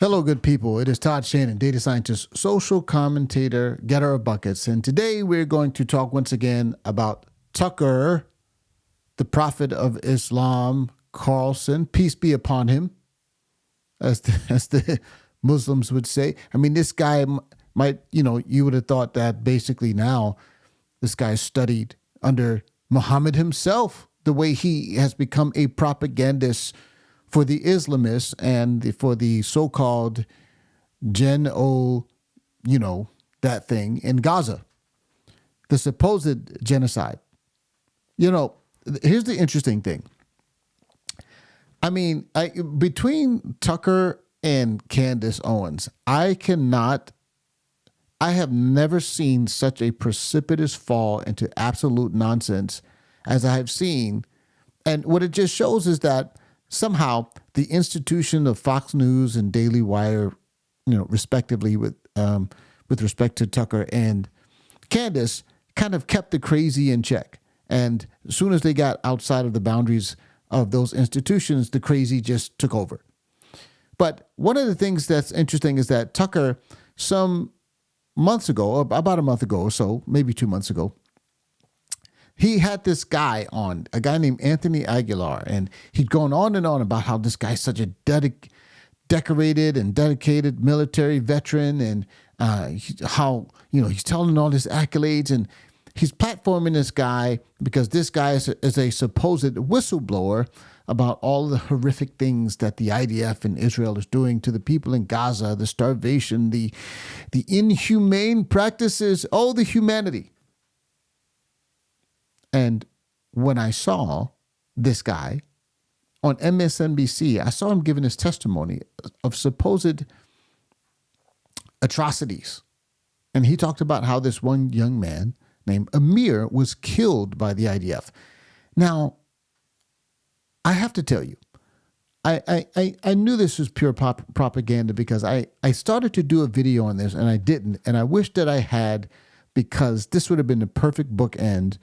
Hello, good people. It is Todd Shannon, data scientist, social commentator, getter of buckets. And today we're going to talk once again about Tucker, the prophet of Islam, Carlson, peace be upon him, as the Muslims would say. I mean, this guy might, you would have thought that basically now this guy studied under Muhammad himself, the way he has become a propagandist for the Islamists and for the so-called that thing in Gaza, the supposed genocide. Here's the interesting thing. I mean, between Tucker and Candace Owens, I have never seen such a precipitous fall into absolute nonsense as I have seen. And what it just shows is that somehow the institution of Fox News and Daily Wire, respectively, with respect to Tucker and Candace, kind of kept the crazy in check. And as soon as they got outside of the boundaries of those institutions, the crazy just took over. But one of the things that's interesting is that Tucker, some months ago, about a month ago or so, maybe 2 months ago, he had this guy on, a guy named Anthony Aguilar, and he'd gone on and on about how this guy's such a decorated and dedicated military veteran, and how he's telling all his accolades, and he's platforming this guy because this guy is a supposed whistleblower about all the horrific things that the IDF and Israel is doing to the people in Gaza, the starvation, the inhumane practices, all the humanity. And when I saw this guy on MSNBC, I saw him giving his testimony of supposed atrocities. And he talked about how this one young man named Amir was killed by the IDF. Now, I have to tell you, I knew this was pure propaganda because I started to do a video on this and I didn't. And I wish that I had, because this would have been the perfect bookend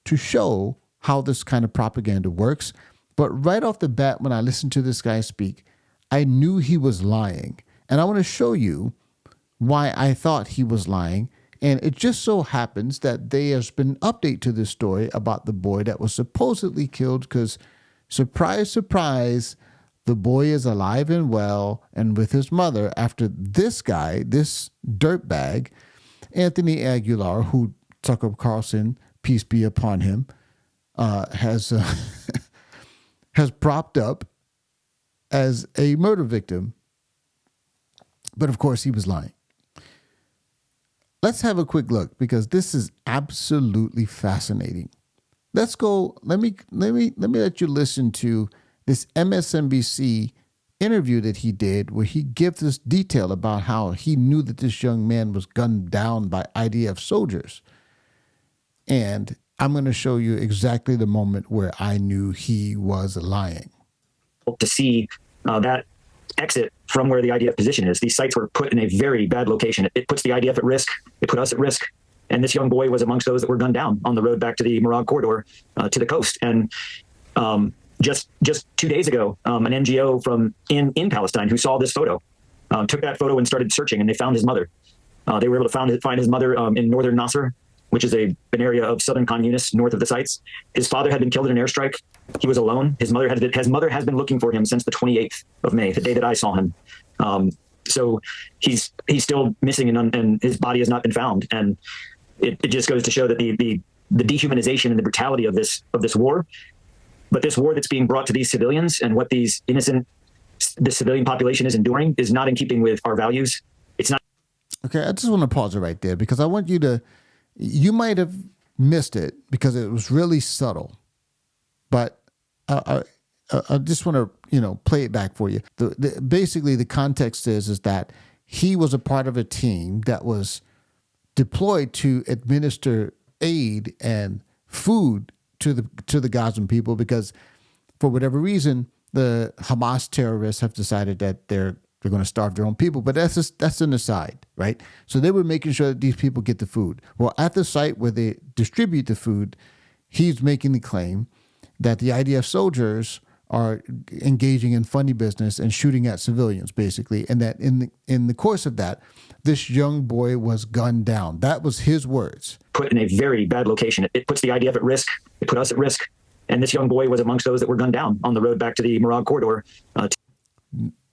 to show how this kind of propaganda works. But right off the bat, when I listened to this guy speak, I knew he was lying. And I want to show you why I thought he was lying. And it just so happens that there's been an update to this story about the boy that was supposedly killed because, surprise, surprise, the boy is alive and well and with his mother after this guy, this dirtbag, Anthony Aguilar, who Tucker Carlson, peace be upon him, has propped up as a murder victim. But of course, he was lying. Let's have a quick look because this is absolutely fascinating. Let's go. Let me let you listen to this MSNBC interview that he did, where he gives this detail about how he knew that this young man was gunned down by IDF soldiers. And I'm going to show you exactly the moment where I knew he was lying. To see that exit from where the IDF position is. These sites were put in a very bad location. It puts the IDF at risk. It put us at risk. And this young boy was amongst those that were gunned down on the road back to the Morag corridor to the coast. And just 2 days ago, an NGO from in Palestine who saw this photo took that photo and started searching, and they found his mother. They were able to find his mother in northern Nasser, which is an area of southern Khan Yunis, north of the sites. His father had been killed in an airstrike. He was alone. His mother has been looking for him since the 28th of May, the day that I saw him. So he's still missing, and his body has not been found. And it just goes to show that the dehumanization and the brutality of this war, but this war that's being brought to these civilians and what the civilian population is enduring is not in keeping with our values. It's not. Okay, I just want to pause it right there because I want you might have missed it because it was really subtle, but I just want to, play it back for you. Basically, the context is that he was a part of a team that was deployed to administer aid and food to the Gazan people because, for whatever reason, the Hamas terrorists have decided that they're going to starve their own people. But that's an aside, right? So they were making sure that these people get the food. Well, at the site where they distribute the food, he's making the claim that the IDF soldiers are engaging in funny business and shooting at civilians, basically. And that in the course of that, this young boy was gunned down. That was his words. Put in a very bad location. It puts the IDF at risk. It put us at risk. And this young boy was amongst those that were gunned down on the road back to the Morag corridor.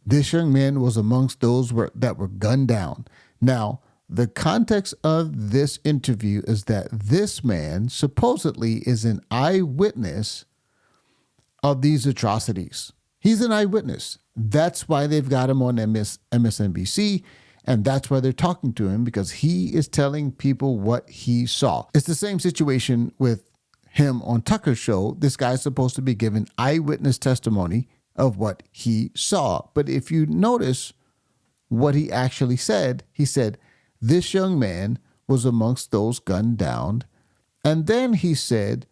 This young man was amongst those that were gunned down. Now, the context of this interview is that this man supposedly is an eyewitness of these atrocities. He's an eyewitness. That's why they've got him on MSNBC, and that's why they're talking to him, because he is telling people what he saw. It's the same situation with him on Tucker's show. This guy's supposed to be giving eyewitness testimony of what he saw. But if you notice what he actually said, he said, this young man was amongst those gunned down. And then he said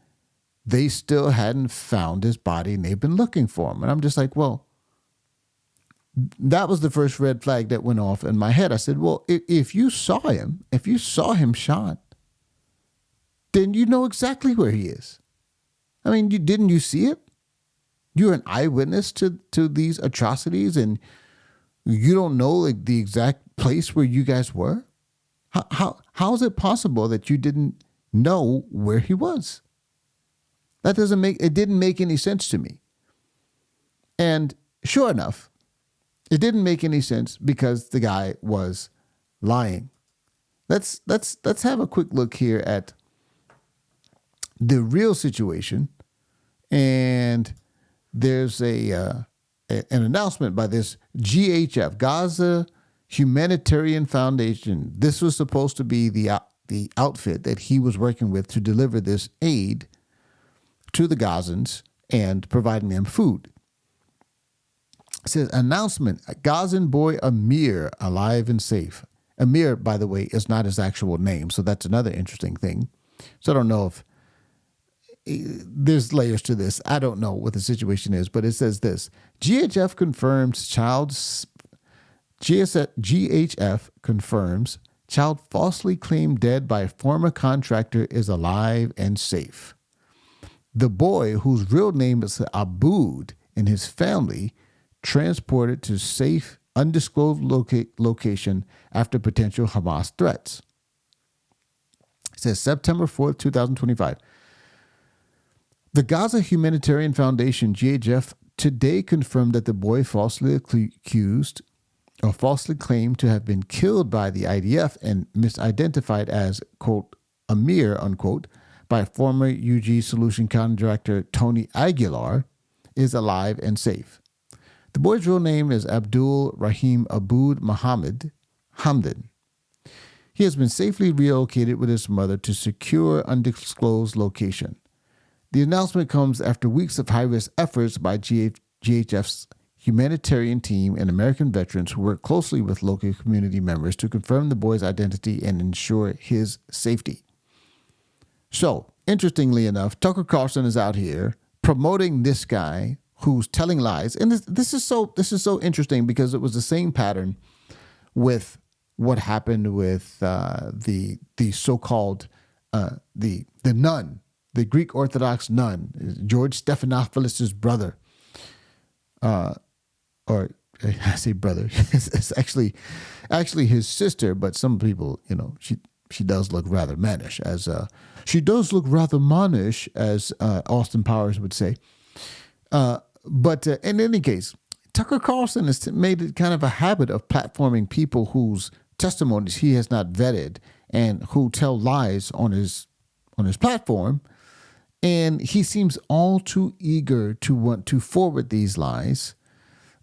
they still hadn't found his body and they've been looking for him. And I'm just like, well, that was the first red flag that went off in my head. I said, well, if you saw him shot, then you know exactly where he is. I mean, didn't you see it? You're an eyewitness to these atrocities and you don't know like the exact place where you guys were? How is it possible that you didn't know where he was? It didn't make any sense to me. And sure enough, it didn't make any sense because the guy was lying. Let's have a quick look here at the real situation. And there's an announcement by this GHF, Gaza Humanitarian Foundation. This was supposed to be the outfit that he was working with to deliver this aid to the Gazans and providing them food. It says, announcement, Gazan boy Amir alive and safe. Amir, by the way, is not his actual name, so that's another interesting thing. So I don't know if there's layers to this. I don't know what the situation is, but it says this. GHF confirms GHF confirms child falsely claimed dead by a former contractor is alive and safe. The boy, whose real name is Aboud, and his family transported to safe, undisclosed location after potential Hamas threats. It says September 4th, 2025. The Gaza Humanitarian Foundation, GHF, today confirmed that the boy falsely accused or falsely claimed to have been killed by the IDF and misidentified as, quote, Amir, unquote, by former UG Solution contractor Tony Aguilar, is alive and safe. The boy's real name is Abdul Rahim Aboud Mohammed Hamdan. He has been safely relocated with his mother to secure undisclosed location. The announcement comes after weeks of high-risk efforts by GHF's humanitarian team and American veterans who work closely with local community members to confirm the boy's identity and ensure his safety. So, interestingly enough, Tucker Carlson is out here promoting this guy who's telling lies, and this is so interesting because it was the same pattern with what happened with the so-called the nun, the Greek Orthodox nun, George Stephanopoulos' brother, or I say brother, it's actually his sister, but some people, she does look rather mannish, as Austin Powers would say. But in any case, Tucker Carlson has made it kind of a habit of platforming people whose testimonies he has not vetted and who tell lies on his platform. And he seems all too eager to want to forward these lies.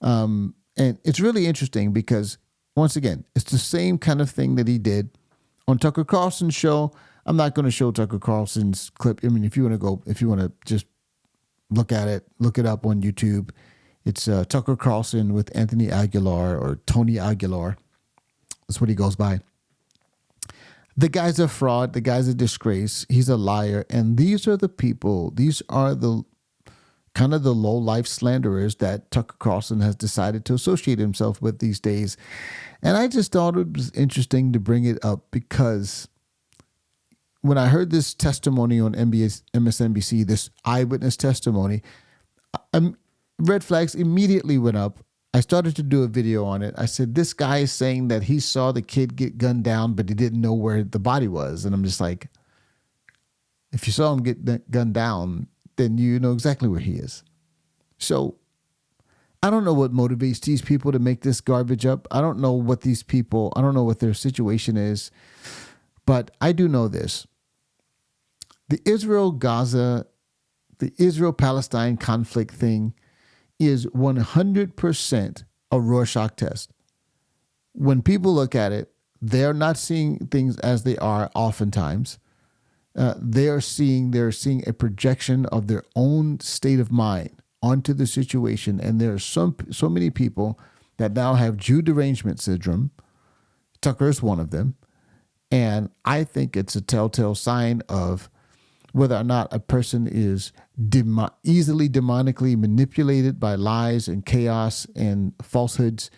And it's really interesting because, once again, it's the same kind of thing that he did on Tucker Carlson's show. I'm not going to show Tucker Carlson's clip. I mean, if you want to just look at it, look it up on YouTube. It's Tucker Carlson with Anthony Aguilar, or Tony Aguilar. That's what he goes by. The guy's a fraud. The guy's a disgrace. He's a liar. And these are the people, these are the kind of the low-life slanderers that Tucker Carlson has decided to associate himself with these days. And I just thought it was interesting to bring it up because when I heard this testimony on MSNBC, this eyewitness testimony, red flags immediately went up. I started to do a video on it. I said, this guy is saying that he saw the kid get gunned down, but he didn't know where the body was. And I'm just like, if you saw him get gunned down, then you know exactly where he is. So I don't know what motivates these people to make this garbage up. I don't know what their situation is. But I do know this. The Israel-Palestine conflict thing is 100% a Rorschach test. When people look at it, they're not seeing things as they are oftentimes. They're seeing a projection of their own state of mind onto the situation. And there are so many people that now have Jew derangement syndrome. Tucker is one of them. And I think it's a telltale sign of whether or not a person is easily demonically manipulated by lies and chaos and falsehoods.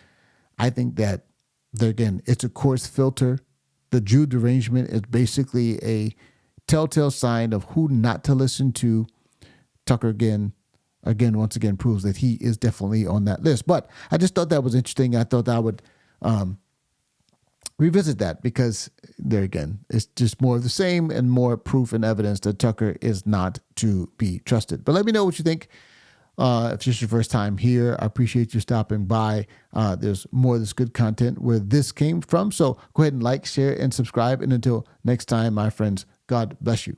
I think that, it's a coarse filter. The Jew derangement is basically a telltale sign of who not to listen to. Tucker once again proves that he is definitely on that list. But I just thought that was interesting. I thought I would revisit that because it's just more of the same and more proof and evidence that Tucker is not to be trusted. But let me know what you think. If it's your first time here, I appreciate you stopping by. There's more of this good content where this came from. So go ahead and like, share, and subscribe. And until next time, my friends, God bless you.